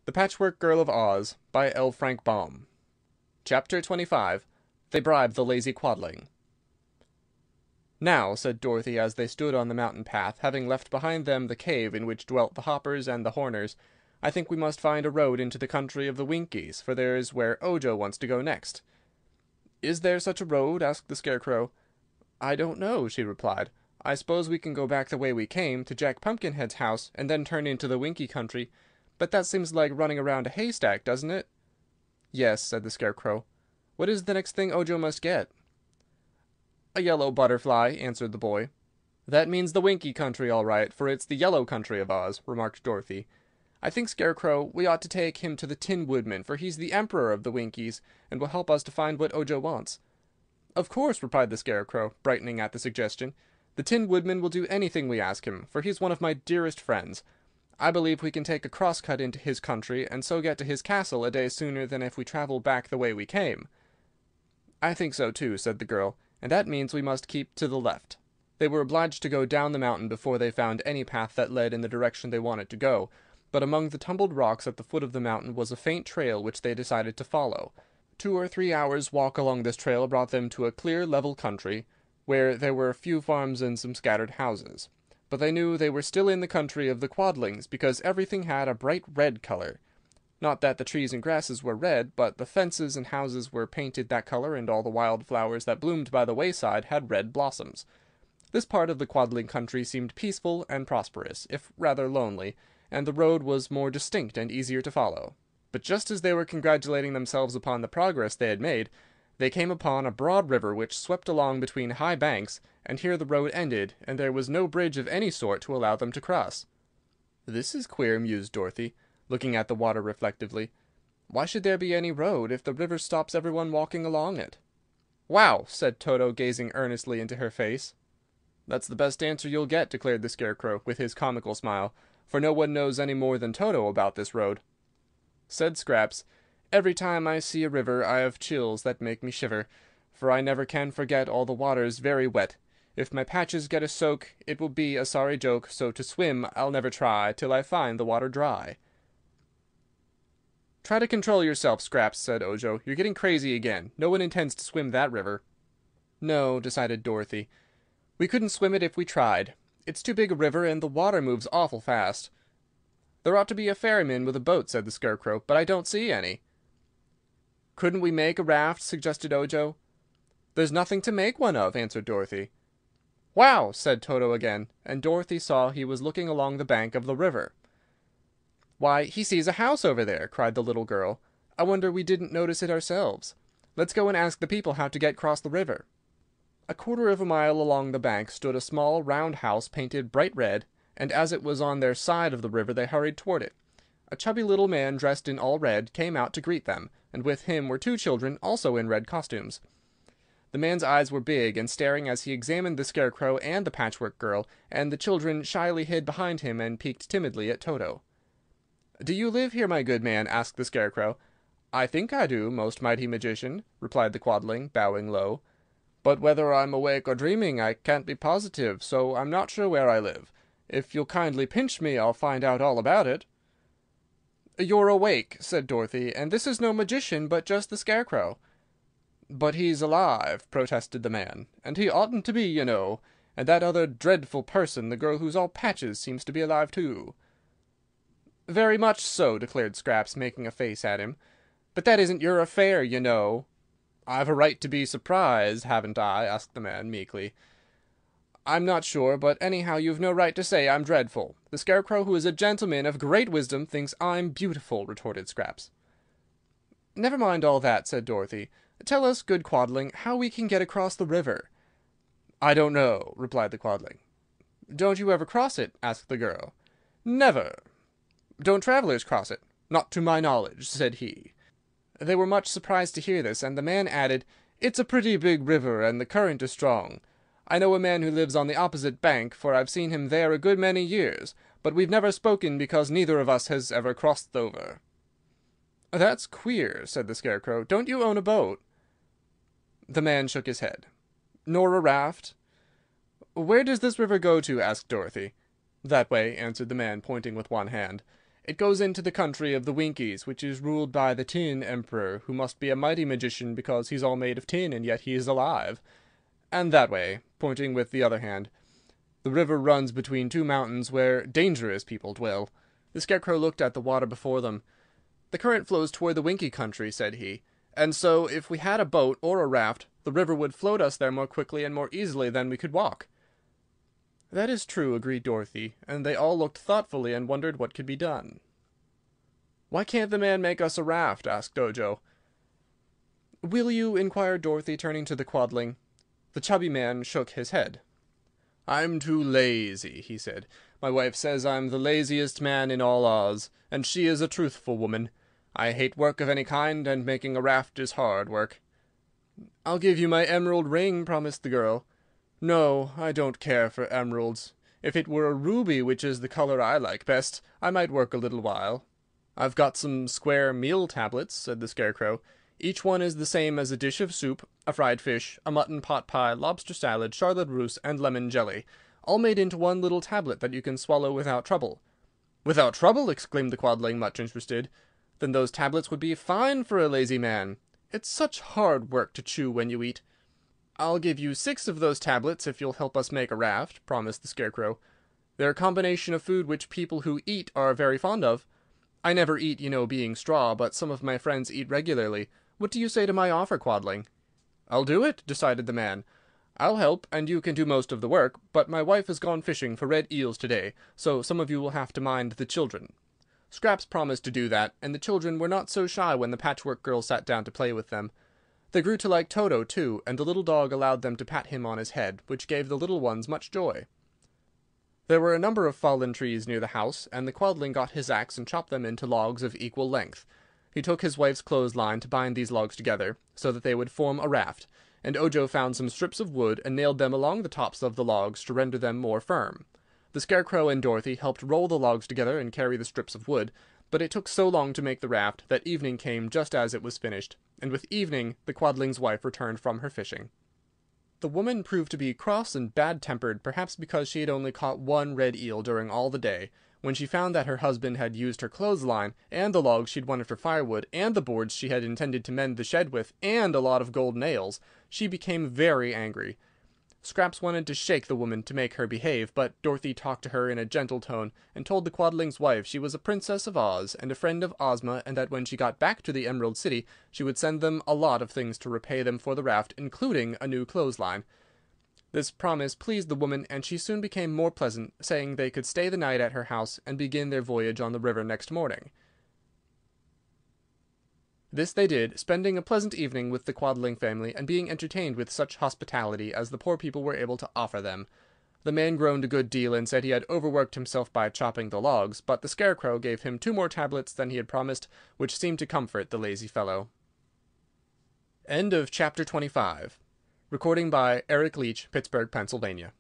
The Patchwork Girl of Oz by L. Frank Baum. Chapter 25. They Bribe the Lazy Quadling. "Now," said Dorothy as they stood on the mountain path, having left behind them the cave in which dwelt the Hoppers and the Horners, "I think we must find a road into the country of the Winkies, for there's where Ojo wants to go next." "Is there such a road?" asked the Scarecrow. "I don't know," she replied. "I suppose we can go back the way we came, to Jack Pumpkinhead's house, and then turn into the Winkie country. But that seems like running around a haystack, doesn't it?" "Yes," said the Scarecrow. "What is the next thing Ojo must get?" "A yellow butterfly," answered the boy. "That means the Winkie country, all right, for it's the yellow country of Oz," remarked Dorothy. "I think, Scarecrow, we ought to take him to the Tin Woodman, for he's the Emperor of the Winkies, and will help us to find what Ojo wants." "Of course," replied the Scarecrow, brightening at the suggestion. "The Tin Woodman will do anything we ask him, for he's one of my dearest friends. I believe we can take a cross-cut into his country, and so get to his castle a day sooner than if we travel back the way we came." "I think so, too," said the girl, "and that means we must keep to the left." They were obliged to go down the mountain before they found any path that led in the direction they wanted to go, but among the tumbled rocks at the foot of the mountain was a faint trail which they decided to follow. 2 or 3 hours' walk along this trail brought them to a clear, level country, where there were a few farms and some scattered houses. But they knew they were still in the country of the Quadlings, because everything had a bright red color. Not that the trees and grasses were red, but the fences and houses were painted that color, and all the wild flowers that bloomed by the wayside had red blossoms. This part of the Quadling country seemed peaceful and prosperous, if rather lonely, and the road was more distinct and easier to follow. But just as they were congratulating themselves upon the progress they had made, they came upon a broad river which swept along between high banks, and here the road ended, and there was no bridge of any sort to allow them to cross. "This is queer," mused Dorothy, looking at the water reflectively. "Why should there be any road, if the river stops everyone walking along it?" "Wow!" said Toto, gazing earnestly into her face. "That's the best answer you'll get," declared the Scarecrow, with his comical smile, "for no one knows any more than Toto about this road." Said Scraps, "Every time I see a river I have chills that make me shiver, for I never can forget all the water's very wet. If my patches get a soak, it will be a sorry joke, so to swim I'll never try till I find the water dry." "Try to control yourself, Scraps," said Ojo. "You're getting crazy again. No one intends to swim that river." "No," decided Dorothy. "We couldn't swim it if we tried. It's too big a river, and the water moves awful fast." "There ought to be a ferryman with a boat," said the Scarecrow, "but I don't see any." "Couldn't we make a raft?" suggested Ojo. "There's nothing to make one of," answered Dorothy. "Wow!" said Toto again, and Dorothy saw he was looking along the bank of the river. "Why, he sees a house over there!" cried the little girl. "I wonder we didn't notice it ourselves. Let's go and ask the people how to get across the river." A quarter of a mile along the bank stood a small round house painted bright red, and as it was on their side of the river they hurried toward it. A chubby little man dressed in all red came out to greet them, and with him were 2 children also in red costumes. The man's eyes were big and staring as he examined the Scarecrow and the Patchwork Girl, and the children shyly hid behind him and peeked timidly at Toto. "Do you live here, my good man?" asked the Scarecrow. "I think I do, most mighty magician," replied the Quadling, bowing low. "But whether I'm awake or dreaming I can't be positive, so I'm not sure where I live. If you'll kindly pinch me I'll find out all about it." "You're awake," said Dorothy, "and this is no magician, but just the Scarecrow." "But he's alive," protested the man, "and he oughtn't to be, you know. And that other dreadful person, the girl who's all patches, seems to be alive too." "Very much so," declared Scraps, making a face at him. "But that isn't your affair, you know." "I've a right to be surprised, haven't I?" asked the man, meekly. "I'm not sure, but anyhow you've no right to say I'm dreadful. The Scarecrow, who is a gentleman of great wisdom, thinks I'm beautiful," retorted Scraps. "Never mind all that," said Dorothy. "Tell us, good Quadling, how we can get across the river." "I don't know," replied the Quadling. "Don't you ever cross it?" asked the girl. "Never." "Don't travelers cross it?" "Not to my knowledge," said he. They were much surprised to hear this, and the man added, "It's a pretty big river, and the current is strong. I know a man who lives on the opposite bank, for I've seen him there a good many years, but we've never spoken because neither of us has ever crossed over." "That's queer," said the Scarecrow. "Don't you own a boat?" The man shook his head. "Nor a raft?" "Where does this river go to?" asked Dorothy. "That way," answered the man, pointing with one hand. It goes into the country of the Winkies, which is ruled by the Tin Emperor, who must be a mighty magician because he's all made of tin, and yet he is alive. And that way," pointing with the other hand, "the river runs between two mountains where dangerous people dwell." The Scarecrow looked at the water before them. "The current flows toward the Winkie country," said he, "and so, if we had a boat or a raft, the river would float us there more quickly and more easily than we could walk." "That is true," agreed Dorothy, and they all looked thoughtfully and wondered what could be done. "Why can't the man make us a raft?" asked Ojo. "Will you?" inquired Dorothy, turning to the Quadling. The chubby man shook his head. "I'm too lazy," he said. "My wife says I'm the laziest man in all Oz, and she is a truthful woman. I hate work of any kind, and making a raft is hard work." "I'll give you my emerald ring," promised the girl. "No, I don't care for emeralds. If it were a ruby, which is the color I like best, I might work a little while." "I've got some square meal tablets," said the Scarecrow. "Each one is the same as a dish of soup, a fried fish, a mutton pot pie, lobster salad, charlotte russe, and lemon jelly, all made into one little tablet that you can swallow without trouble." "Without trouble!" exclaimed the Quadling, much interested. "Then those tablets would be fine for a lazy man. It's such hard work to chew when you eat." "I'll give you 6 of those tablets if you'll help us make a raft," promised the Scarecrow. "They're a combination of food which people who eat are very fond of. I never eat, being straw, but some of my friends eat regularly. What do you say to my offer, Quadling?" "I'll do it," decided the man. "I'll help, and you can do most of the work, but my wife has gone fishing for red eels to-day, so some of you will have to mind the children." Scraps promised to do that, and the children were not so shy when the Patchwork Girl sat down to play with them. They grew to like Toto, too, and the little dog allowed them to pat him on his head, which gave the little ones much joy. There were a number of fallen trees near the house, and the Quadling got his axe and chopped them into logs of equal length. He took his wife's clothesline to bind these logs together, so that they would form a raft, and Ojo found some strips of wood and nailed them along the tops of the logs to render them more firm. The Scarecrow and Dorothy helped roll the logs together and carry the strips of wood, but it took so long to make the raft that evening came just as it was finished, and with evening the Quadling's wife returned from her fishing. The woman proved to be cross and bad-tempered, perhaps because she had only caught one red eel during all the day. When she found that her husband had used her clothesline, and the logs she'd wanted for firewood, and the boards she had intended to mend the shed with, and a lot of gold nails, she became very angry. Scraps wanted to shake the woman to make her behave, but Dorothy talked to her in a gentle tone, and told the Quadling's wife she was a princess of Oz, and a friend of Ozma, and that when she got back to the Emerald City she would send them a lot of things to repay them for the raft, including a new clothesline. This promise pleased the woman, and she soon became more pleasant, saying they could stay the night at her house and begin their voyage on the river next morning. This they did, spending a pleasant evening with the Quadling family, and being entertained with such hospitality as the poor people were able to offer them. The man groaned a good deal, and said he had overworked himself by chopping the logs, but the Scarecrow gave him 2 more tablets than he had promised, which seemed to comfort the lazy fellow. End of Chapter 25. Recording by Eric Leach, Pittsburgh, Pennsylvania.